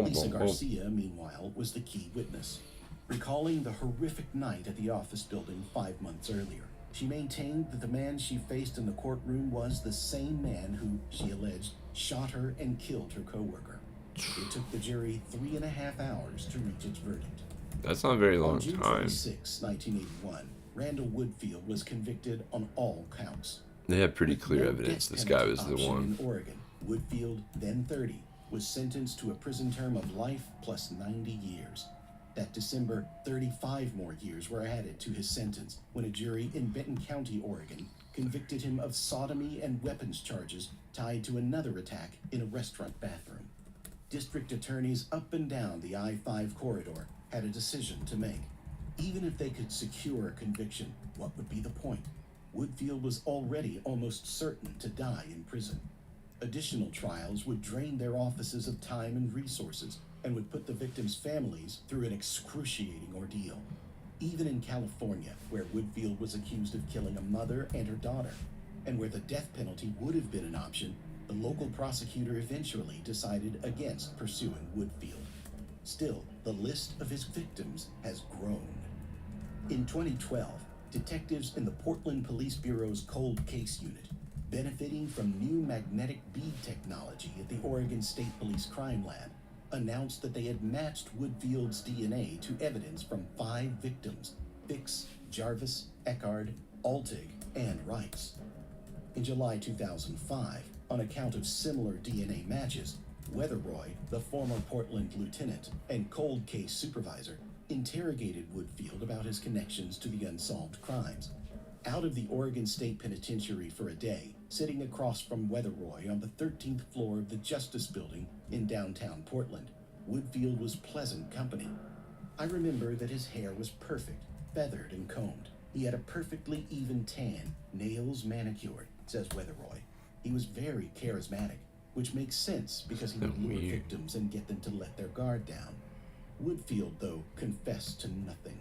Lisa Garcia, meanwhile, was the key witness. Recalling the horrific night at the office building 5 months earlier, she maintained that the man she faced in the courtroom was the same man who, she alleged, shot her and killed her coworker. It took the jury 3.5 hours to reach its verdict. That's not a very long On June time. 26, 1981, Randall Woodfield was convicted on all counts. They have pretty With clear no evidence death this guy penalty was the option one. In Oregon, Woodfield, then 30, was sentenced to a prison term of life plus 90 years. That December, 35 more years were added to his sentence when a jury in Benton County, Oregon, convicted him of sodomy and weapons charges tied to another attack in a restaurant bathroom. District attorneys up and down the I-5 corridor had a decision to make. Even if they could secure a conviction, what would be the point? Woodfield was already almost certain to die in prison. Additional trials would drain their offices of time and resources and would put the victims' families through an excruciating ordeal. Even in California, where Woodfield was accused of killing a mother and her daughter, and where the death penalty would have been an option, the local prosecutor eventually decided against pursuing Woodfield. Still, the list of his victims has grown. In 2012, detectives in the Portland Police Bureau's Cold Case Unit, benefiting from new magnetic bead technology at the Oregon State Police Crime Lab, announced that they had matched Woodfield's DNA to evidence from 5 victims: Fix, Jarvis, Eckard, Altig, and Rice. In July 2005, on account of similar DNA matches, Weatheroy, the former Portland lieutenant and cold case supervisor, interrogated Woodfield about his connections to the unsolved crimes. Out of the Oregon State Penitentiary for a day, sitting across from Weatheroy on the 13th floor of the Justice Building in downtown Portland, Woodfield was pleasant company. I remember that his hair was perfect, feathered and combed. He had a perfectly even tan, nails manicured, says Weatheroy. He was very charismatic, which makes sense because he would lure victims and get them to let their guard down. Woodfield, though, confessed to nothing.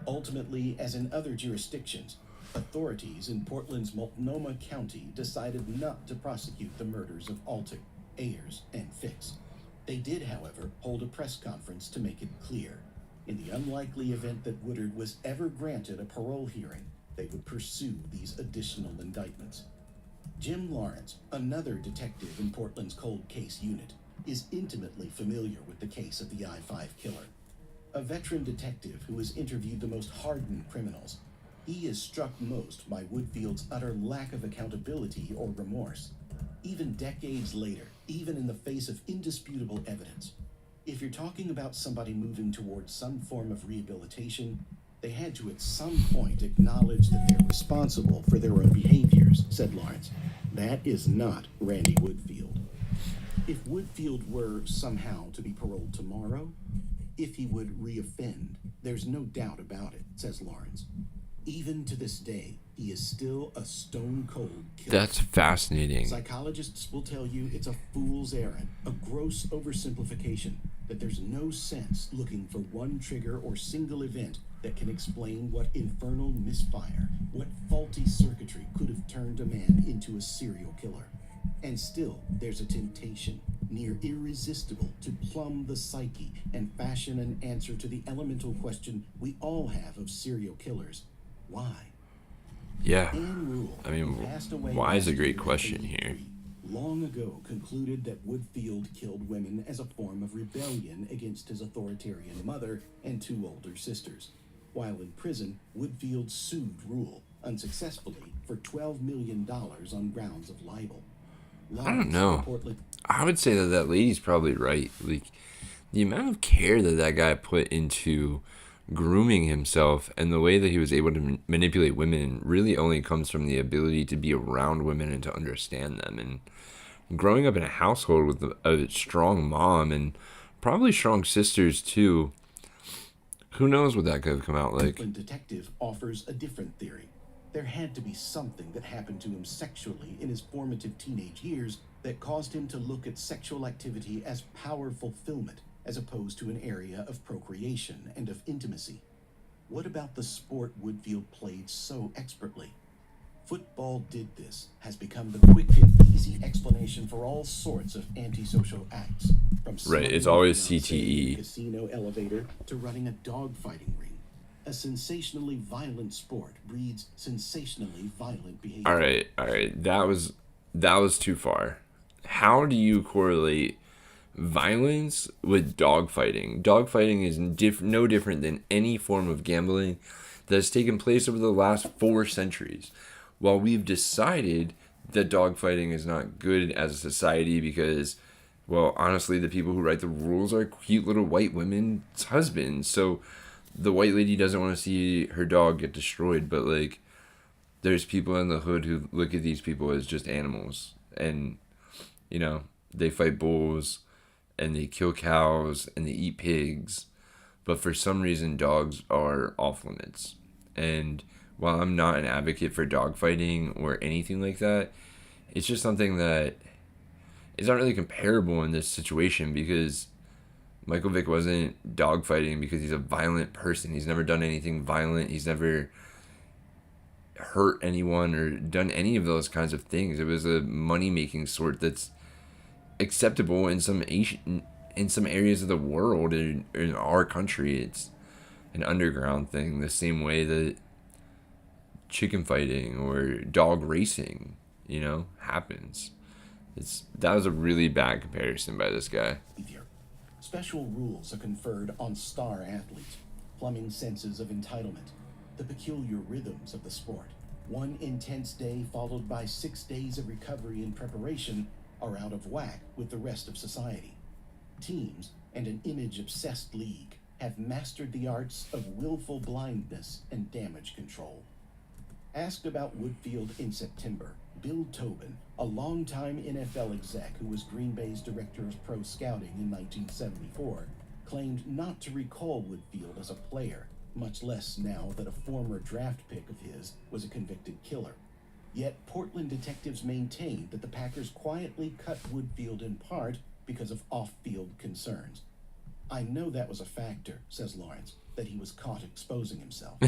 Ultimately, as in other jurisdictions, authorities in Portland's Multnomah County decided not to prosecute the murders of Altig, Ayers, and Fix. They did, however, hold a press conference to make it clear. In the unlikely event that Woodard was ever granted a parole hearing, they would pursue these additional indictments. Jim Lawrence, another detective in Portland's cold case unit, is intimately familiar with the case of the I-5 killer. A veteran detective who has interviewed the most hardened criminals, he is struck most by Woodfield's utter lack of accountability or remorse. Even decades later, even in the face of indisputable evidence, if you're talking about somebody moving towards some form of rehabilitation, they had to at some point acknowledge that they're responsible for their own behaviors, said Lawrence. That is not Randy Woodfield. If Woodfield were somehow to be paroled tomorrow, if he would reoffend, there's no doubt about it, says Lawrence. Even to this day, he is still a stone-cold killer. That's fascinating. Psychologists will tell you it's a fool's errand, a gross oversimplification, that there's no sense looking for one trigger or single event that can explain what infernal misfire, what faulty circuitry could have turned a man into a serial killer. And still, there's a temptation, near irresistible, to plumb the psyche and fashion an answer to the elemental question we all have of serial killers. Why? Yeah. Anne Rule, I mean, who passed away why is a great last question year at here. 83, long ago concluded that Woodfield killed women as a form of rebellion against his authoritarian mother and 2 older sisters. While in prison, Woodfield sued Rule, unsuccessfully, for $12 million on grounds of libel. I don't know. I would say that lady's probably right. Like, the amount of care that guy put into grooming himself and the way that he was able to manipulate women really only comes from the ability to be around women and to understand them. And growing up in a household with a strong mom and probably strong sisters too, who knows what that could have come out like. The detective offers a different theory. There had to be something that happened to him sexually in his formative teenage years that caused him to look at sexual activity as power fulfillment, as opposed to an area of procreation and of intimacy. What about the sport Woodfield played so expertly? Football did this, has become the quick and easy explanation for all sorts of antisocial acts. From Right, it's always CTE. CTE. Casino elevator to running a dogfighting ring. A sensationally violent sport breeds sensationally violent behavior. All right. That was too far. How do you correlate violence with dogfighting? Dogfighting is no different than any form of gambling that has taken place over the last 4 centuries. While we've decided that dogfighting is not good as a society because, well, honestly, the people who write the rules are cute little white women's husbands. So the white lady doesn't want to see her dog get destroyed, but like, there's people in the hood who look at these people as just animals, and you know, they fight bulls and they kill cows and they eat pigs, but for some reason dogs are off limits. And while I'm not an advocate for dog fighting or anything like that, it's just something that is not really comparable in this situation, because Michael Vick wasn't dogfighting because he's a violent person. He's never done anything violent. He's never hurt anyone or done any of those kinds of things. It was a money-making sort that's acceptable in some areas of the world. In our country, it's an underground thing, the same way that chicken fighting or dog racing, happens. That was a really bad comparison by this guy. Special rules are conferred on star athletes, plumbing senses of entitlement, the peculiar rhythms of the sport. One intense day followed by 6 days of recovery and preparation are out of whack with the rest of society. Teams and an image-obsessed league have mastered the arts of willful blindness and damage control. Asked about Woodfield in September, Bill Tobin, a longtime NFL exec who was Green Bay's director of pro scouting in 1974, claimed not to recall Woodfield as a player, much less now that a former draft pick of his was a convicted killer. Yet Portland detectives maintained that the Packers quietly cut Woodfield in part because of off-field concerns. I know that was a factor, says Lawrence, that he was caught exposing himself.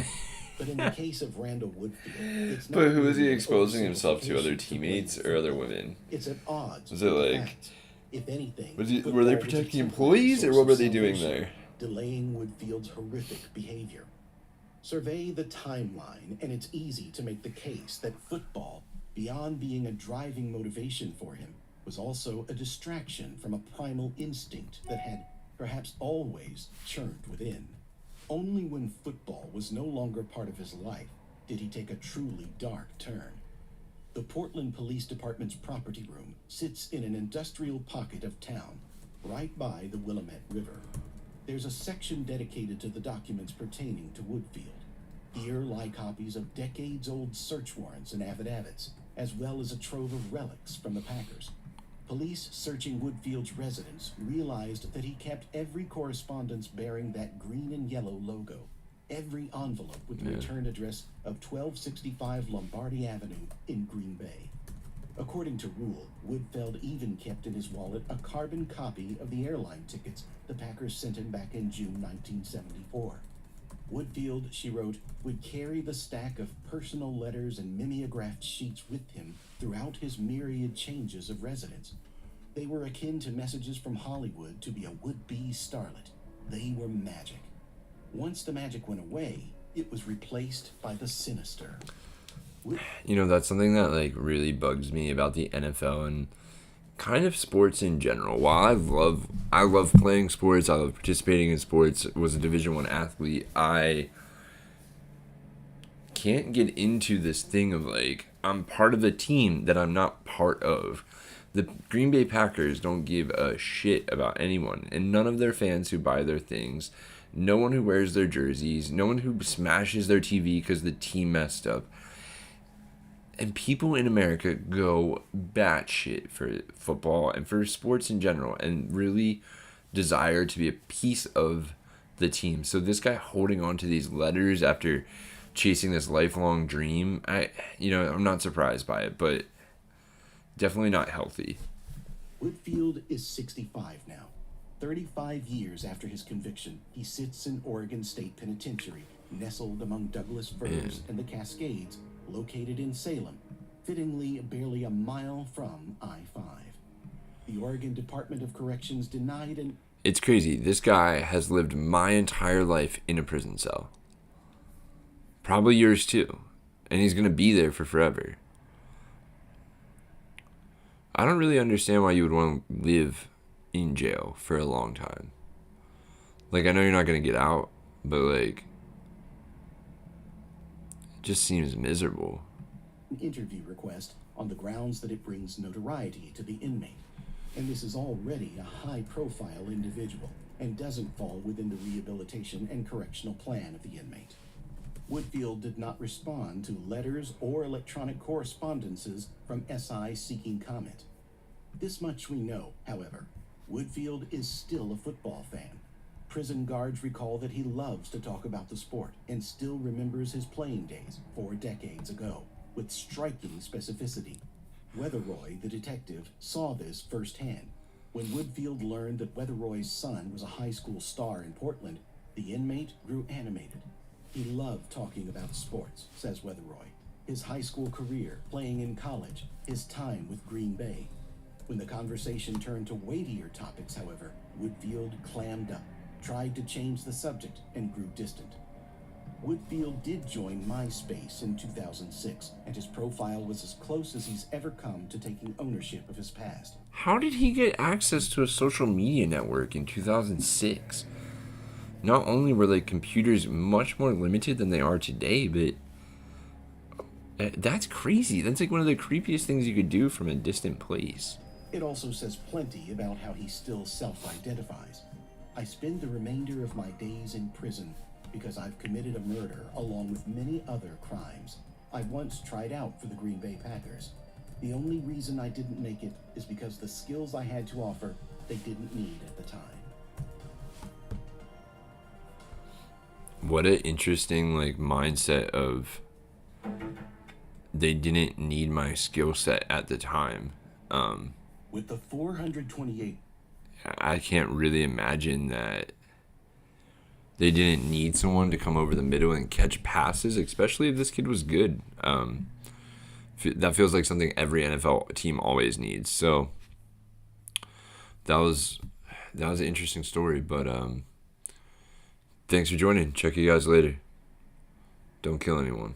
But in the case of Randall Woodfield, it's not. But who is he exposing himself to? Other teammates or other women? It's at odds. Was it like? Facts. If anything, Were they protecting employees, or what were they doing there? Delaying Woodfield's horrific behavior. Survey the timeline, and it's easy to make the case that football, beyond being a driving motivation for him, was also a distraction from a primal instinct that had perhaps always churned within. Only when football was no longer part of his life did he take a truly dark turn. The Portland Police Department's property room sits in an industrial pocket of town, right by the Willamette River. There's a section dedicated to the documents pertaining to Woodfield. Here lie copies of decades-old search warrants and affidavits, as well as a trove of relics from the Packers. Police searching Woodfield's residence realized that he kept every correspondence bearing that green and yellow logo, every envelope with the return address of 1265 Lombardi Avenue in Green Bay. According to rule, Woodfield even kept in his wallet a carbon copy of the airline tickets the Packers sent him back in June 1974. Woodfield, she wrote, would carry the stack of personal letters and mimeographed sheets with him throughout his myriad changes of residence. They were akin to messages from Hollywood to be a would-be starlet. They were magic. Once the magic went away, it was replaced by the sinister. That's something that really bugs me about the NFL and kind of sports in general. While I love playing sports, I love participating in sports, was a Division I athlete, I can't get into this thing of I'm part of a team that I'm not part of. The Green Bay Packers don't give a shit about anyone, and none of their fans who buy their things, no one who wears their jerseys, no one who smashes their TV because the team messed up. And people in America go batshit for football and for sports in general and really desire to be a piece of the team. So this guy holding on to these letters after chasing this lifelong dream, I'm not surprised by it, but definitely not healthy. Woodfield is 65 now. 35 years after his conviction, he sits in Oregon State Penitentiary, nestled among Douglas firs and the Cascades, located in Salem, fittingly barely a mile from I-5. The Oregon Department of Corrections denied an... It's crazy. This guy has lived my entire life in a prison cell. Probably yours too. And he's going to be there for forever. I don't really understand why you would want to live in jail for a long time. I know you're not going to get out, but it just seems miserable. An interview request on the grounds that it brings notoriety to the inmate. And this is already a high-profile individual and doesn't fall within the rehabilitation and correctional plan of the inmate. Woodfield did not respond to letters or electronic correspondences from SI seeking comment. This much we know, however. Woodfield is still a football fan. Prison guards recall that he loves to talk about the sport and still remembers his playing days 4 decades ago with striking specificity. Weatherroy, the detective, saw this firsthand. When Woodfield learned that Weatherroy's son was a high school star in Portland, the inmate grew animated. He loved talking about sports, says Weatherroy. His high school career, playing in college, his time with Green Bay. When the conversation turned to weightier topics, however, Woodfield clammed up, tried to change the subject, and grew distant. Woodfield did join MySpace in 2006, and his profile was as close as he's ever come to taking ownership of his past. How did he get access to a social media network in 2006? Not only were like computers much more limited than they are today, but that's crazy. That's like one of the creepiest things you could do from a distant place. It also says plenty about how he still self-identifies. I spend the remainder of my days in prison because I've committed a murder along with many other crimes. I once tried out for the Green Bay Packers. The only reason I didn't make it is because the skills I had to offer, they didn't need at the time. What an interesting like mindset of they didn't need my skill set at the time. With the 428, I can't really imagine that they didn't need someone to come over the middle and catch passes, especially if this kid was good. That feels like something every NFL team always needs. So that was an interesting story. But thanks for joining. Check you guys later. Don't kill anyone.